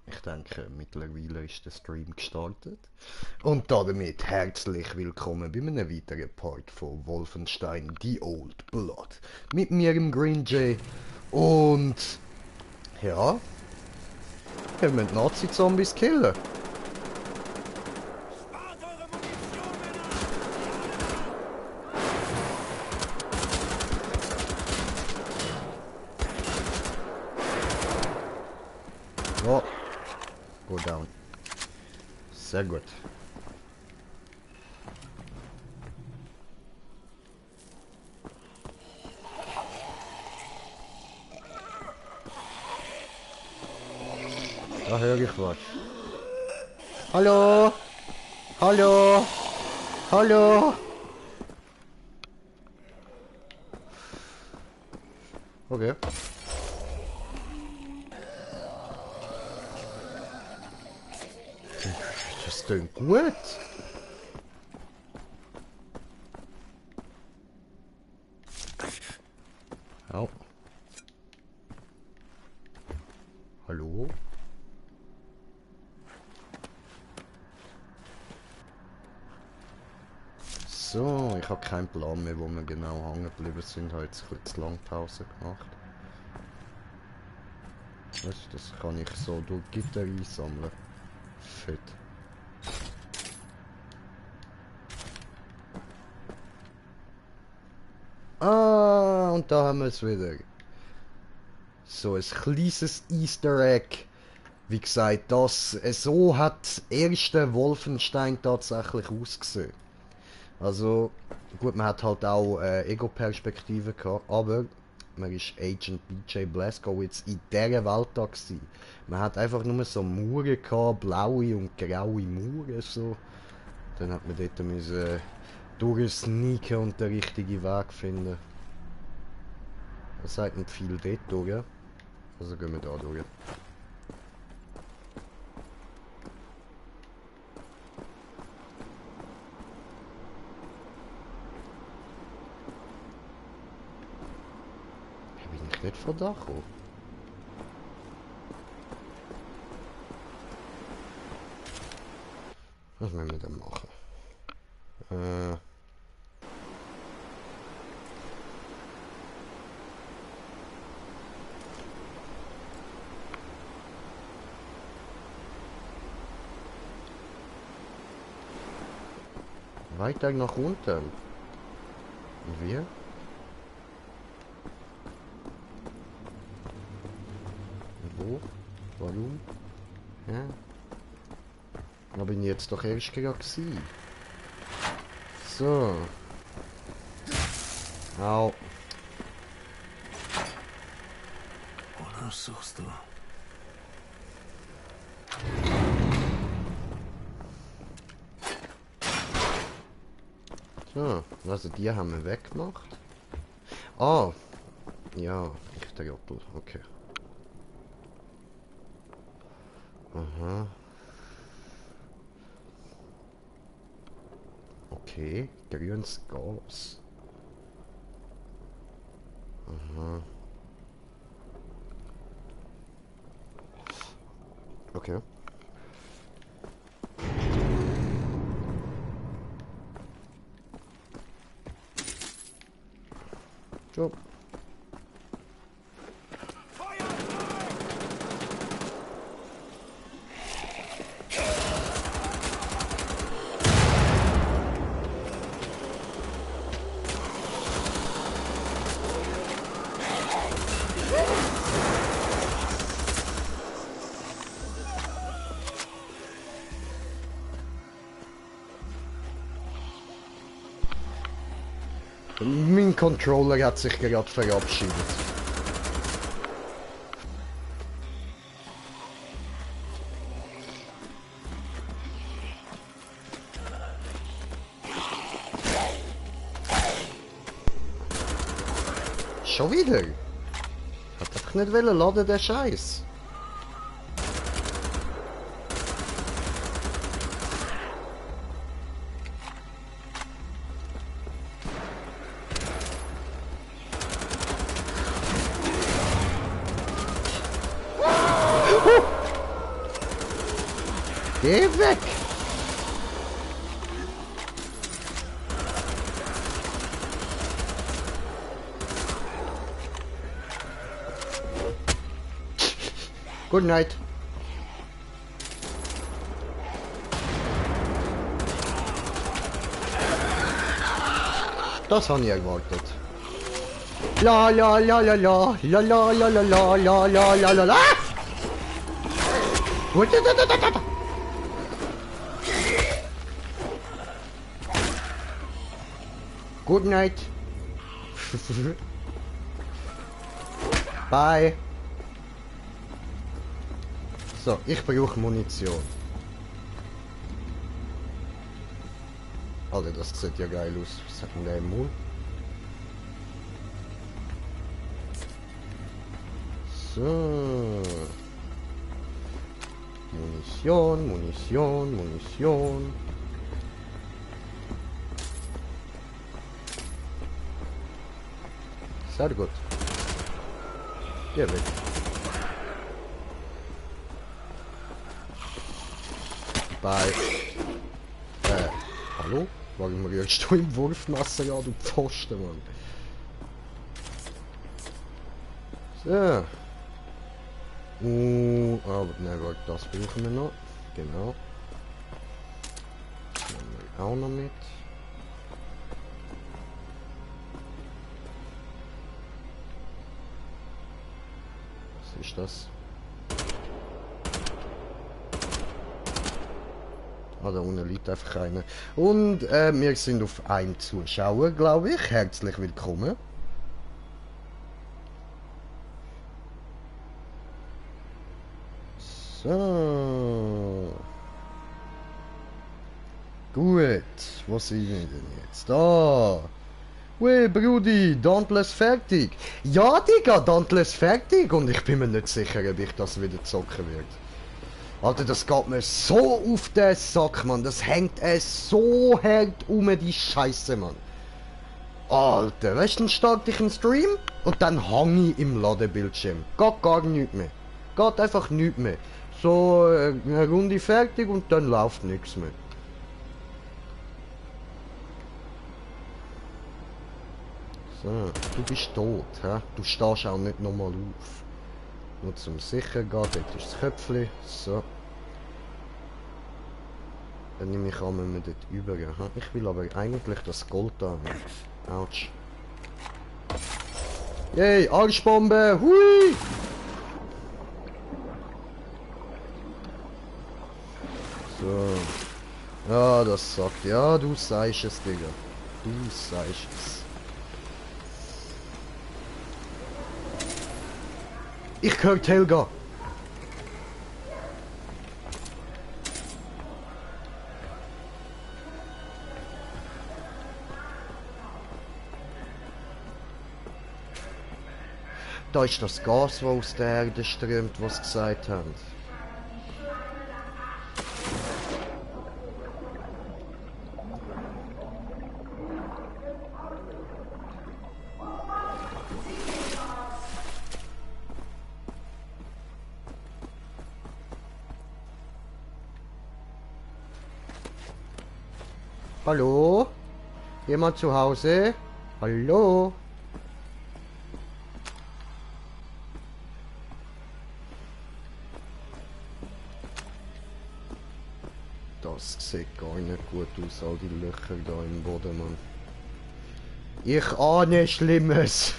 Ich denke, mittlerweile ist der Stream gestartet. Und damit herzlich willkommen bei einem weiteren Part von Wolfenstein The Old Blood. Mit mir im Green Jay. Und ja, wir müssen Nazi-Zombies killen. Oh, go down. Sehr gut. Da höre ich was. Hallo? Hallo? Hallo? Okay. Das klingt gut. Au. Hallo? So, ich habe keinen Plan mehr, wo wir genau hängen geblieben sind. Ich habe jetzt kurz zu lang Pause gemacht. Was? Das kann ich so durch Gitter einsammeln. Fett. Ah, und da haben wir es wieder. So ein kleines Easter Egg. Wie gesagt, so hat das erste Wolfenstein tatsächlich ausgesehen. Also, gut, man hat halt auch Ego-Perspektive gehabt, aber man ist Agent BJ Blazkowicz jetzt in dieser Welt da gewesen. Man hat einfach nur so Mauern gehabt, blaue und graue Mauern, so. Dann hat man dort müssen durchsneaken und den richtigen Weg finden. Das sagt nicht viel dort durch. Also gehen wir da durch. Bin ich nicht von da gekommen? Was müssen wir denn machen? Weiter nach unten. Und wir? Und wo? Warum? Ja. Da bin ich jetzt doch erst gerade gewesen. So. Au. Was suchst du? So, also die haben wir weggemacht. Ah, ja, ich der Joppel, okay. Aha. Okay, grünes Gas. Aha. Okay. So. Mein Controller hat sich gerade verabschiedet. Schon wieder? Hat einfach nicht wollen laden, der Scheiß. Geh weg! Good night. Das habe ich erwartet. La la la la la la la la la la la la la la la. Good night. Bye. So, ich brauche Munition. Alter, das sieht ja geil aus. Was hat denn der im Mund? So. Munition, Munition, Munition. Sehr gut. Geh weg. Bye. Hallo? Warum rührst du im Wurfmesser an, du Pfosten, Mann? So. Aber ne, warte, das brauchen wir noch. Genau. Das nehmen wir auch noch mit. Was ist das? Ah, da unten liegt einfach einer. Und wir sind auf einem Zuschauer, glaube ich. Herzlich willkommen. So. Gut. Wo sind wir denn jetzt? Da. Ui, Brudi, Dauntless fertig. Ja, Digga, Dauntless fertig. Und ich bin mir nicht sicher, ob ich das wieder zocken werde. Alter, das geht mir so auf den Sack, Mann. Das hängt es so hart die Scheiße, Mann. Alter, weißt du, dann starte ich einen Stream und dann hang ich im Ladebildschirm. Geht gar nichts mehr. Geht einfach nichts mehr. So, eine Runde fertig und dann läuft nichts mehr. So, du bist tot, hä? Du stehst auch nicht nochmal auf. Nur zum sicher gehen, dort ist das Köpfchen. So. Dann nehme ich an, wenn wir dort über. Ich will aber eigentlich das Gold da haben. Autsch. Yay, Arschbombe! Hui! So. Ja, das sagt. Ja, du sagst es, Digga. Du sagst es. Ich höre Helga. Da ist das Gas, das aus der Erde strömt, was sie gesagt haben. Hallo? Jemand zu Hause? Hallo? Das sieht gar nicht gut aus, all die Löcher da im Boden, Mann. Ich ahne Schlimmes.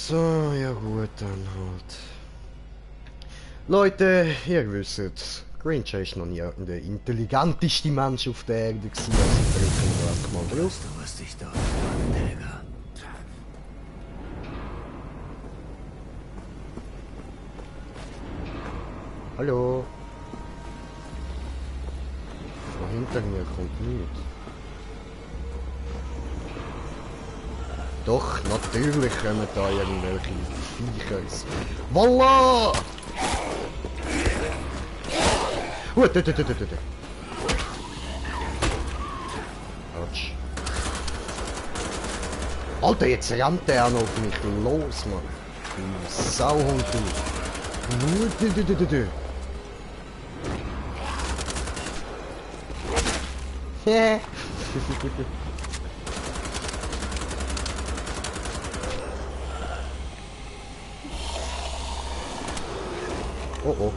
So, ja gut, dann halt. Leute, ihr wisst, Grinch ist noch nie der intelligenteste Mensch auf der Erde gewesen, also drücken wir einfach mal drauf. Du wirst dich dort freuen, Helga. Hallo? Von hinter mir kommt nichts. Doch, natürlich kommen da irgendwelche Viecher. Voila! Autsch. Alter, jetzt rennt der auch noch auf mich los, Mann. Du Sauhund, du. Hä? Oh oh.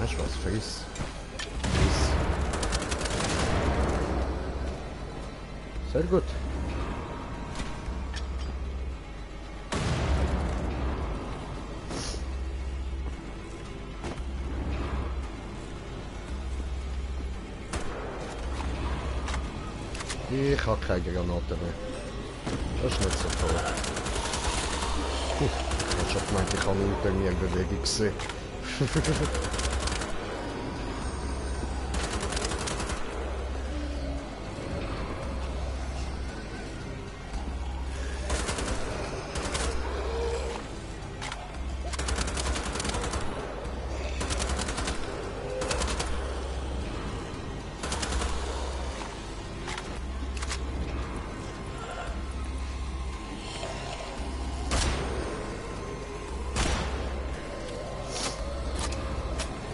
Weißt du was? Friss. Sehr gut. Ich habe keine Granaten mehr. Das ist nicht so toll. Ich habe schon gemeint, ich habe unter mir in Bewegung gesehen.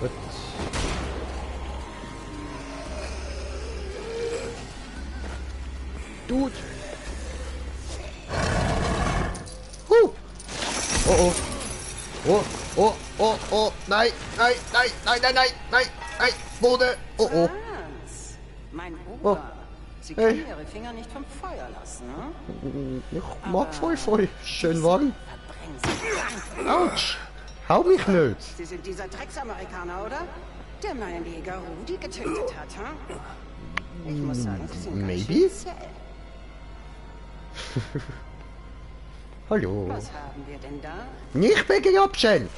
Gut. Dude. Oh oh. Oh, oh, oh, oh. Nein, nein, nein, nein, nein, nein, nein, nein. Wurde. Oh, oh. Franz, mein Bruder. Oh. Sie Hey. können Ihre Finger nicht vom Feuer lassen, ne? Ich mag Feu. Schön warm. Verbrennen Sie. Autsch. Hau mich nicht. Sie sind dieser Drecksamerikaner, oder? Der meinen Jäger Rudi getötet hat, hm? Ich muss sagen, Sie sind ganz Maybe? schön zäh. Hallo. Was haben wir denn da? Nicht wegen Abschen.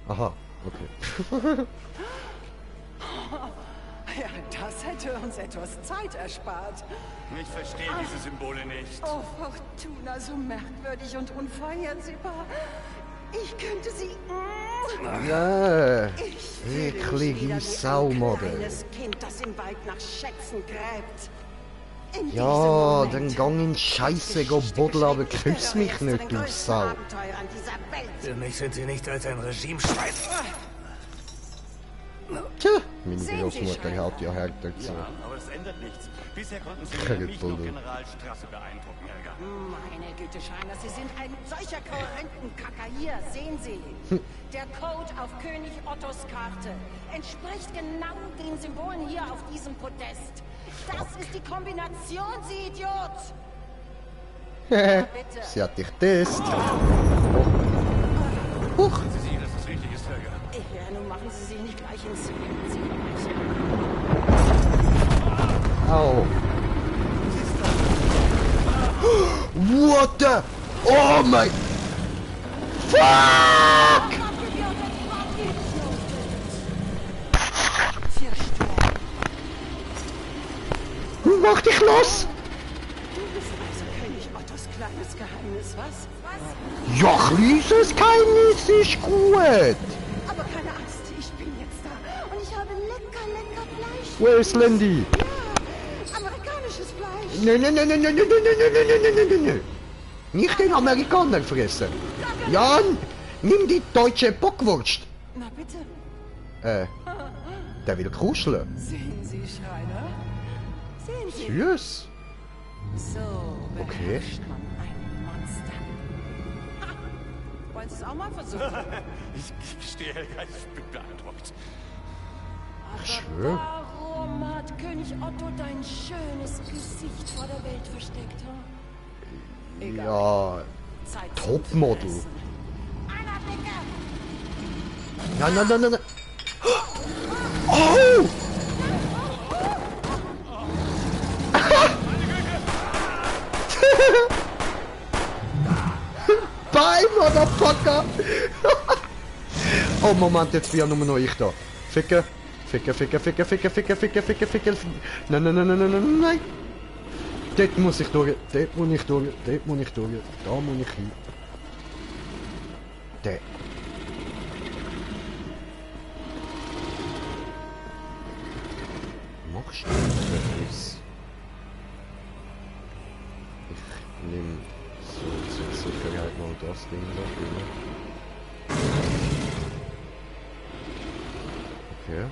Aha, okay. Ja, das hätte uns etwas Zeit erspart. Ich verstehe diese Symbole nicht. Oh, Fortuna, so merkwürdig und unvorhersehbar. Ich könnte sie... Ja, Ich fühle mich eklige wieder wie Sau, ein Model. kleines Kind, das im Wald nach Schätzen gräbt. In diesem Ja, Moment dann gang in Scheiße, go Bodel, aber küss mich nicht, du Sau. Abenteuer an dieser Welt. Für mich sind sie nicht als ein Regimeschwein. Tja, meine Sehen Sie, Großmutter Schreiber. hat ja härter Ja, so. aber es ändert nichts. Bisher konnten sie Keine weder mich noch Bulle. General Strasse beeindrucken, Helga. Meine Güte, Schreiner, Sie sind ein solcher Kohärentenkacker. Hier, sehen Sie. Der Code auf König Ottos Karte entspricht genau den Symbolen hier auf diesem Podest. Das ist die Kombination, Sie Idiot! Bitte. Sie hat dich test. Huch. Sind Sie sicher, dass das richtig ist, Helga? Ja, nun machen Sie sich nicht gleich ins Zielbereich. Au. What the? Oh mein... Fuck! Mach dich los! Du bist also König Ottos kleines Geheimnis, was? Ja, kleines Geheimnis ist gut. Aber keine Angst, ich bin jetzt da. Und ich habe lecker Fleisch. Wo ist Lindy? Ja, amerikanisches Fleisch. Nee. Nicht den Amerikaner fressen. Jan, nimm die deutsche Bockwurst. Na bitte, Der will kuscheln. sehen Sie, Schreiner. Sehen Sie. Süß. So Okay. beherrscht man ein Monster. Ha! Wollen Sie es auch mal versuchen? Ich gestehe, Helga, ich bin beeindruckt. Schön. Warum hat König Otto dein schönes Gesicht vor der Welt versteckt? Hm? Ja, Zeit zum Topmodel. Fressen. Anna, bitte! Nein. Oh! Bye, Motherfucker! Oh, Moment, jetzt bin ja nur noch ich da. Ficken. Nein. Dort muss ich durch. Da muss ich hin. Der. machst du denn das? Ich nehme so zur Sicherheit mal das Ding da drüber. Okay.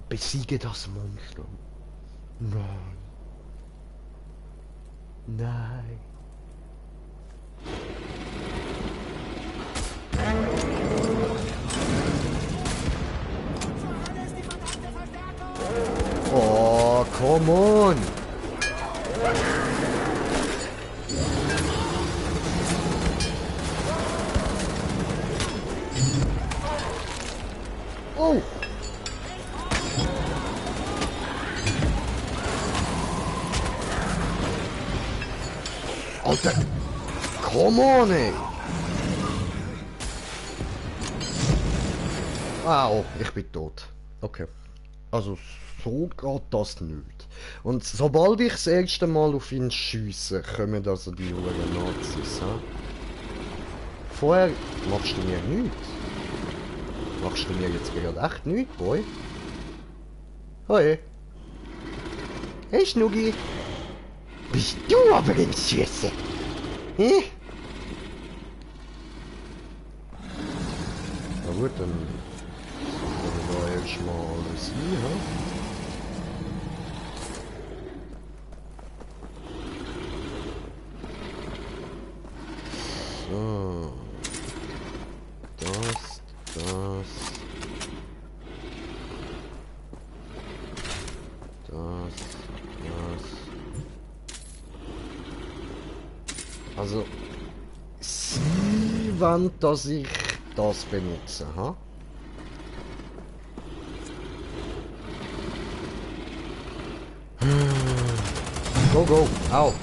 Besiege das Monster. Nein. Nein. Oh, come on! Oh! Alter! Come on, ey! Au, ich bin tot. Okay. Also, so geht das nicht. Und sobald ich das erste Mal auf ihn schiesse, kommen also die Huren Nazis, ha? Vorher machst du mir nichts. Machst du mir jetzt gerade echt nichts, Boy? Hoi. Hey, Schnuggi. Bist du aber ein Süße? Hä? Na gut, dann wir da erstmal alles hin, ha? So. Das. Also, sie wollen, dass ich das benutze, ha? Go, go, au!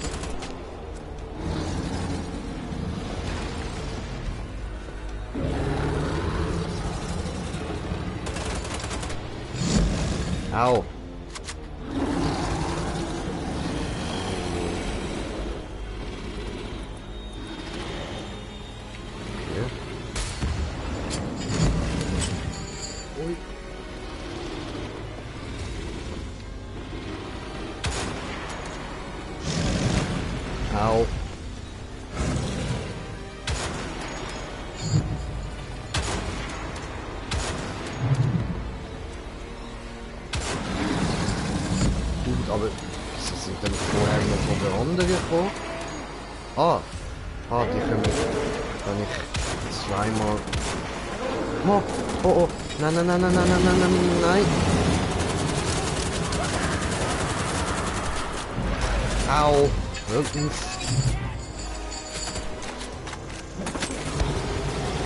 Au! Au. Gut, aber sie sind dann vorher noch von der anderen gekommen. Die können kann ich zweimal... Oh, nein. Au. Wirklich.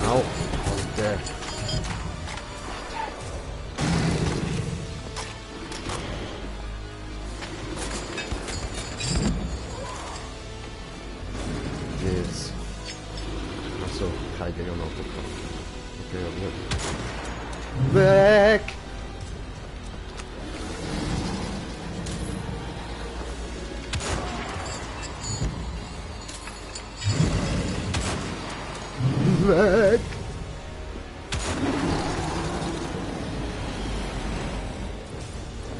Au. Alter. Jetzt. Achso, kein Ding noch bekommen. Okay, ja. Weg! Weg!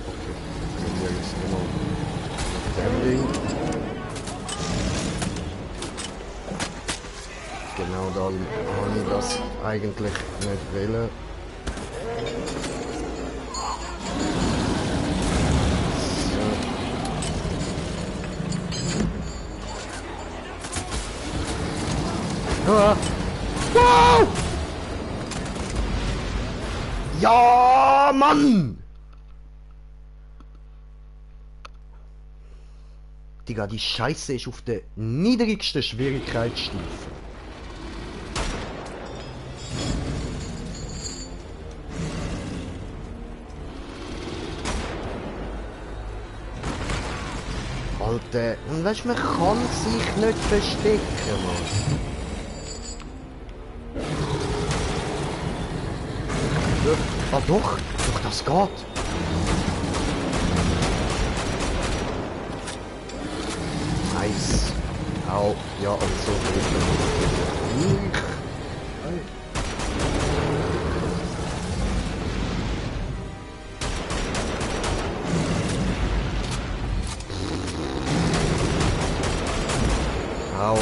Okay, dann hier ist genau dem Ding. Genau da habe ich das eigentlich nicht wollen. So. Wow! Ja, Mann! Digga, die Scheiße ist auf der niedrigsten Schwierigkeitsstufe. Alter, und weißt du, man kann sich nicht verstecken, Mann. Ah doch, das geht. Nice. Au, ja, also Au.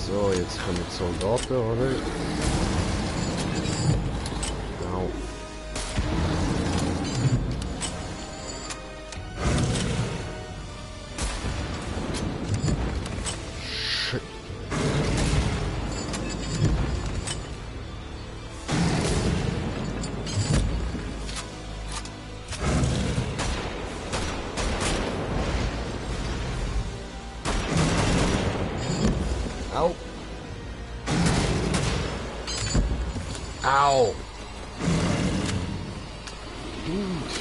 So, jetzt kommen die Soldaten, oder? Au. Shit. Au. Au. Gut.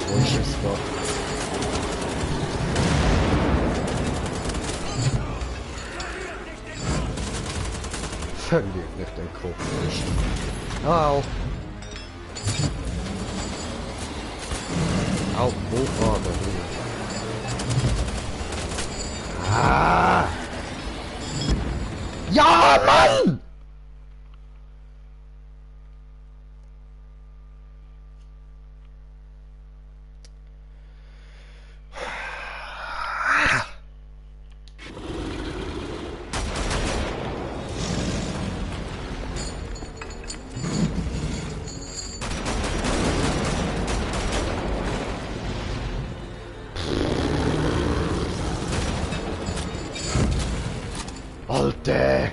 Wo ist es da? Verliert nicht den Kopf. Au. Au, wo war der Hund? Ah! Ja, Mann! Alter!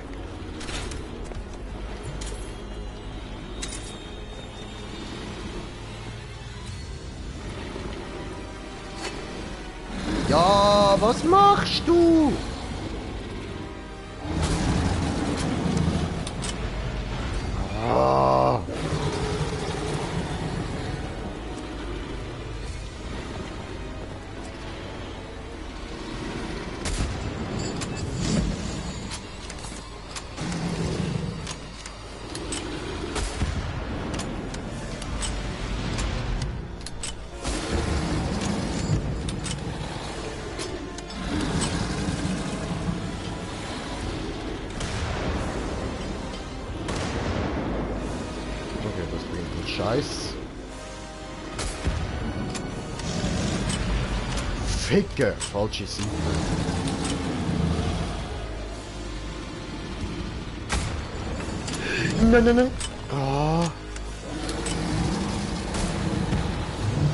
Ja, was machst du? Ah. Okay, das bringt einen Scheiß. Ficke! Falsche Seite. Nein, nein, nein. Ah.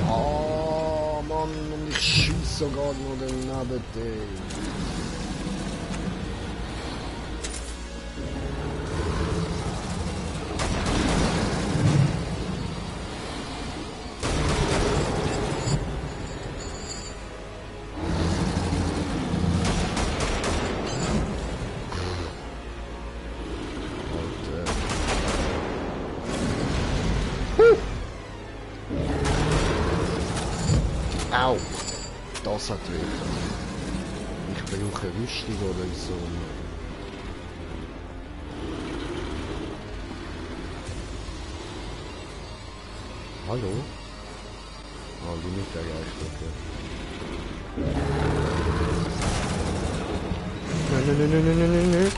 Oh, Mann, und ich schieße sogar nur daneben. Au! Das hat weh. Ich brauche Rüstung oder so. Hallo? Ah, die nicht erreicht, okay. Nein, nein, nein, nein, nein, nein, nein.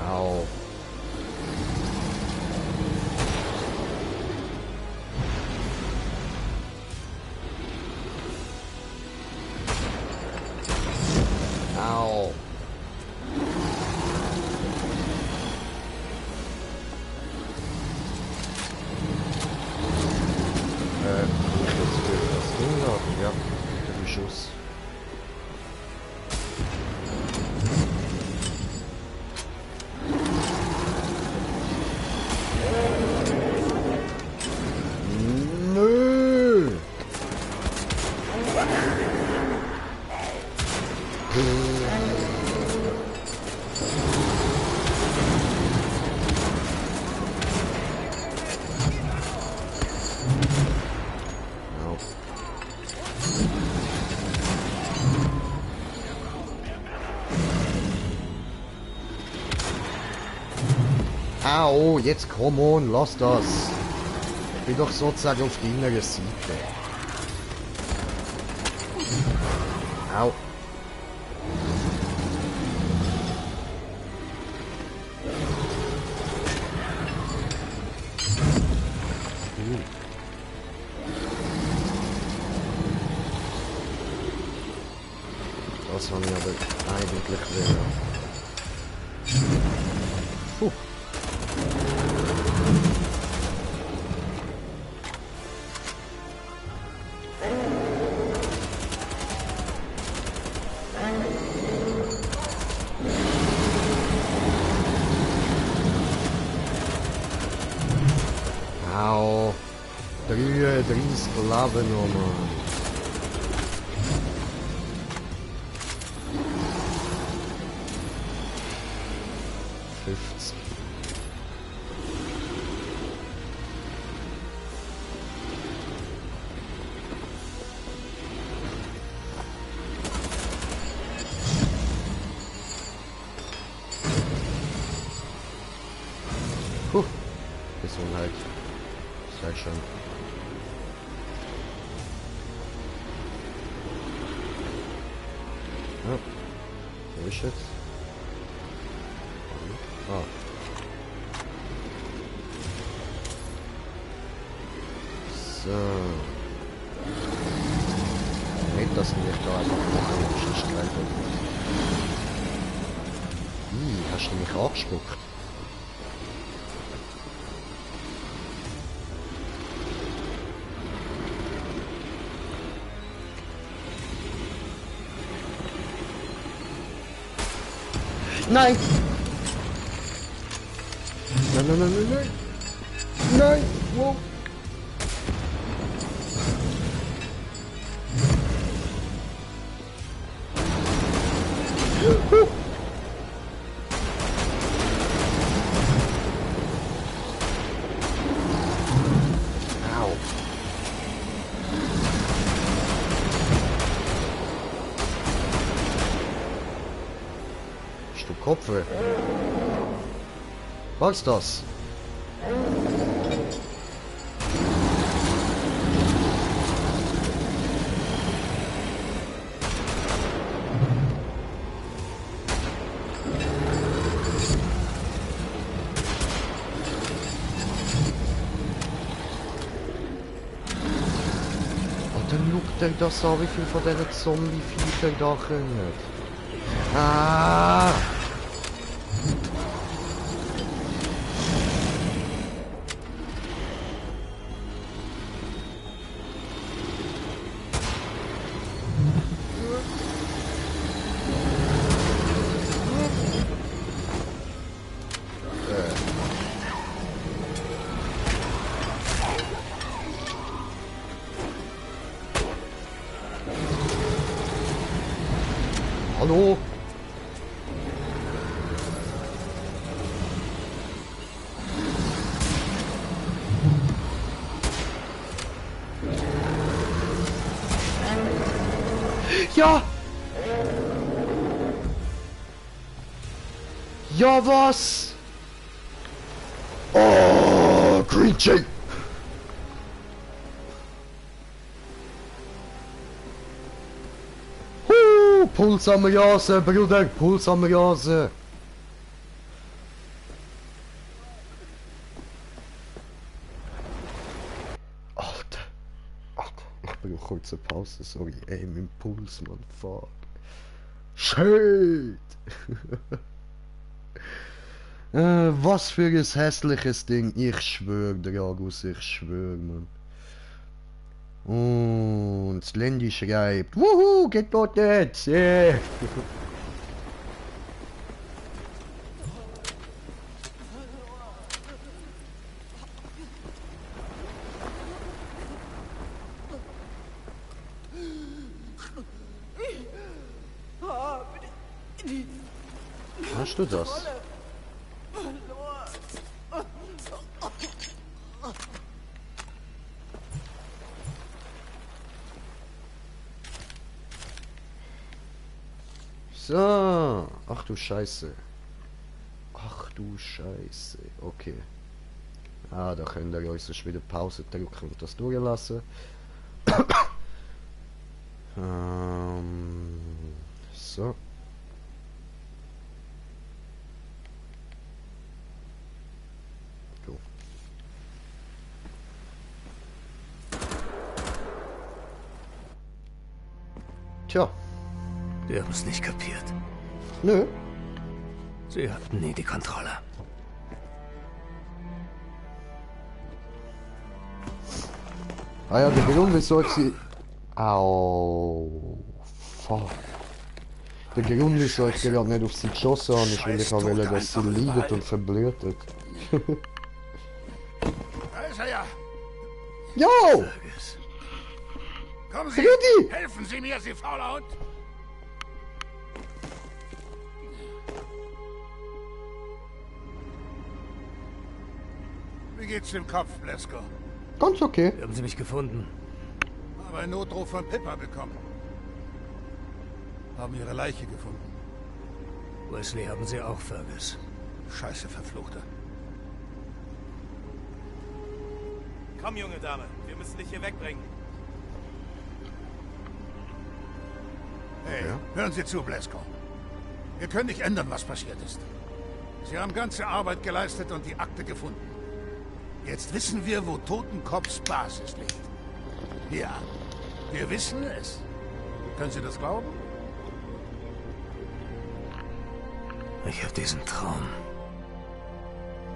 Au. Au. Ich jetzt für das Ding laden, ja. Der Schuss. Nö. Au, jetzt komm on, lass das. Ich bin doch sozusagen auf deiner Seite. Au. Das habe ich aber eigentlich will. Puh. Au. 33 Leben noch, Mann. Puh, Gesundheit. Sehr schön. Ja, wo ist jetzt? Ah. So. Nicht, dass ich da einfach machen muss, ist geil. Hast du mich angespuckt? Nein! Nein, nein, nein, nein, nein! Nein! Wow! Au! Bist du Kopfe? Was ist das? Und dann schaut er das an, wie viel von diesen Zombie-Viecher da können. Ah! Hallo? Ja! Ja, was? Oh, Creature! Puls am Jasen, Bruder, Puls am Jasen. Alter, ich brauche kurz eine Pause, sorry. Ey, mein Puls, Mann, fuck. Shit! Was für ein hässliches Ding, ich schwör, Dragus, ich schwör, Mann. Und Slendy schreibt, wuhu, getötet, yeah. Hast du das? So, ach du Scheiße. Ach du Scheiße. Okay. Ah, da könnt ihr uns sonst wieder Pause drücken und das durchlassen. So. Go. Tja. Die haben es nicht kapiert. Nö. Sie hatten nie die Kontrolle. Ah ja, der Grund, wieso ich sie... Au. Fuck. Der Grund, wieso ich gerade nicht auf sie geschossen habe, ist, weil ich auch wollte, dass sie leidet und verblutet. Da ist er ja. Jo! Fergus. Kommen Sie. Rudi! Helfen Sie mir, Sie fauler Hund. Wie geht's dem Kopf, Blesko? Ganz okay. Haben Sie mich gefunden? Habe einen Notruf von Pippa bekommen. Haben ihre Leiche gefunden. Wesley haben Sie auch, Fergus. Scheiße, Verfluchter. Komm, junge Dame, wir müssen dich hier wegbringen. Hey, hören Sie zu, Blesko. Wir können nicht ändern, was passiert ist. Sie haben ganze Arbeit geleistet und die Akte gefunden. Jetzt wissen wir, wo Totenkopfs Basis liegt. Ja, wir wissen es. Können Sie das glauben? Ich habe diesen Traum.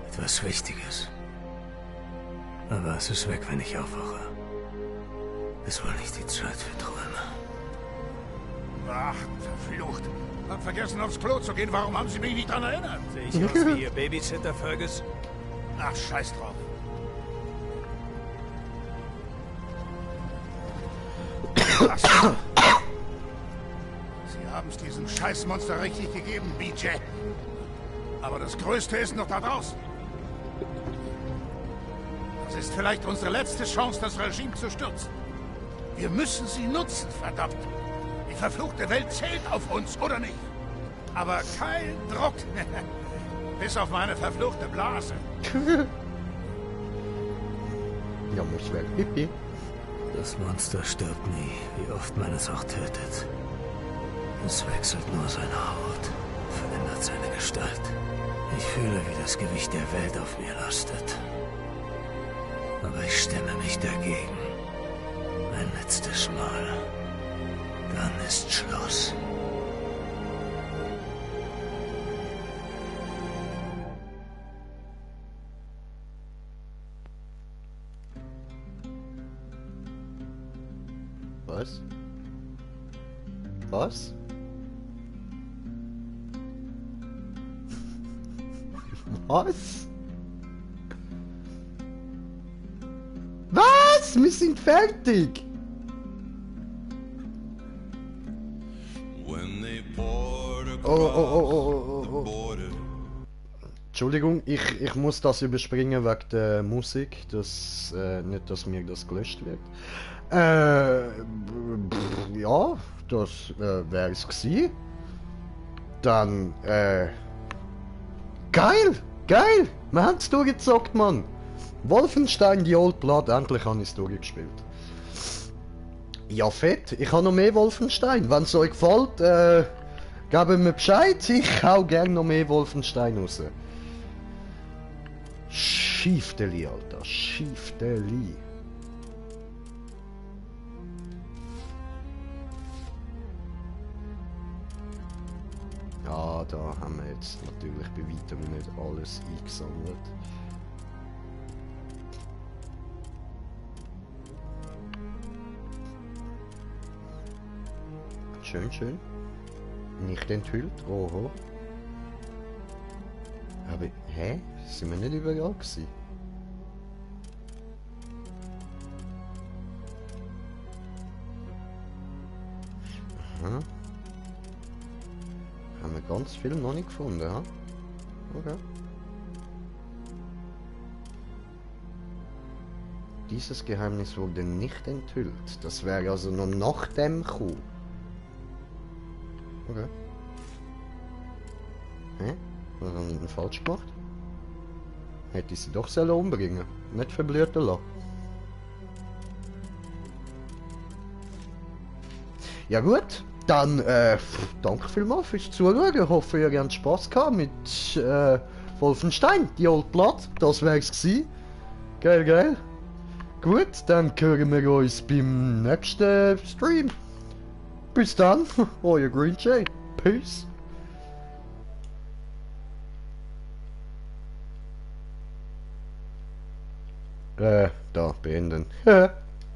Etwas Wichtiges. Aber es ist weg, wenn ich aufwache. Es war nicht die Zeit für Träume. Ach, verflucht. Hab vergessen, aufs Klo zu gehen. Warum haben Sie mich nicht daran erinnert? Sehe ich aus wie Ihr Babysitter, Fergus? Ach, scheiß drauf. Ach so. Sie haben es diesem Scheißmonster richtig gegeben, BJ. Aber das Größte ist noch da draußen. Das ist vielleicht unsere letzte Chance, das Regime zu stürzen. Wir müssen sie nutzen, verdammt. Die verfluchte Welt zählt auf uns, oder nicht? Aber kein Druck. Bis auf meine verfluchte Blase. Ja, muss weg. Pipi. Das Monster stirbt nie, wie oft man es auch tötet. Es wechselt nur seine Haut, verändert seine Gestalt. Ich fühle, wie das Gewicht der Welt auf mir lastet. Aber ich stemme mich dagegen. Ein letztes Mal. Dann ist Schluss. Was? Was? Was? Was? Wir sind fertig! Oh. Entschuldigung, ich muss das überspringen wegen der Musik, das, nicht, dass mir das gelöscht wird. Ja, das wäre es gewesen. Dann, geil! Geil! Wir haben es durchgezockt, Mann! Wolfenstein, die Old Blood, endlich habe ich es durchgespielt. Ja, fett. Ich habe noch mehr Wolfenstein. Wenn es euch gefällt, gebt mir Bescheid. Ich hau gerne noch mehr Wolfenstein raus. Schiefteli, Alter. Schiefteli. Ja, da haben wir jetzt natürlich bei weitem nicht alles eingesammelt. Schön, schön. Nicht enthüllt. Oho. Aber, hä? Sind wir nicht überall gewesen? Aha. Haben wir ganz viel noch nicht gefunden, ha? Okay. Dieses Geheimnis wurde nicht enthüllt. Das wäre also noch nach dem gekommen. Okay. Hä? Was haben wir denn falsch gemacht? Hätte ich sie doch selber umbringen. Nicht verblühten lassen. Ja gut, dann danke vielmals fürs Zuschauen. Ich hoffe, ihr habt Spaß gehabt mit Wolfenstein, die Old Blood. Das wär's gewesen. Geil, geil. Gut, dann hören wir uns beim nächsten Stream. Bis dann, euer Green Jay. Peace. Da beenden.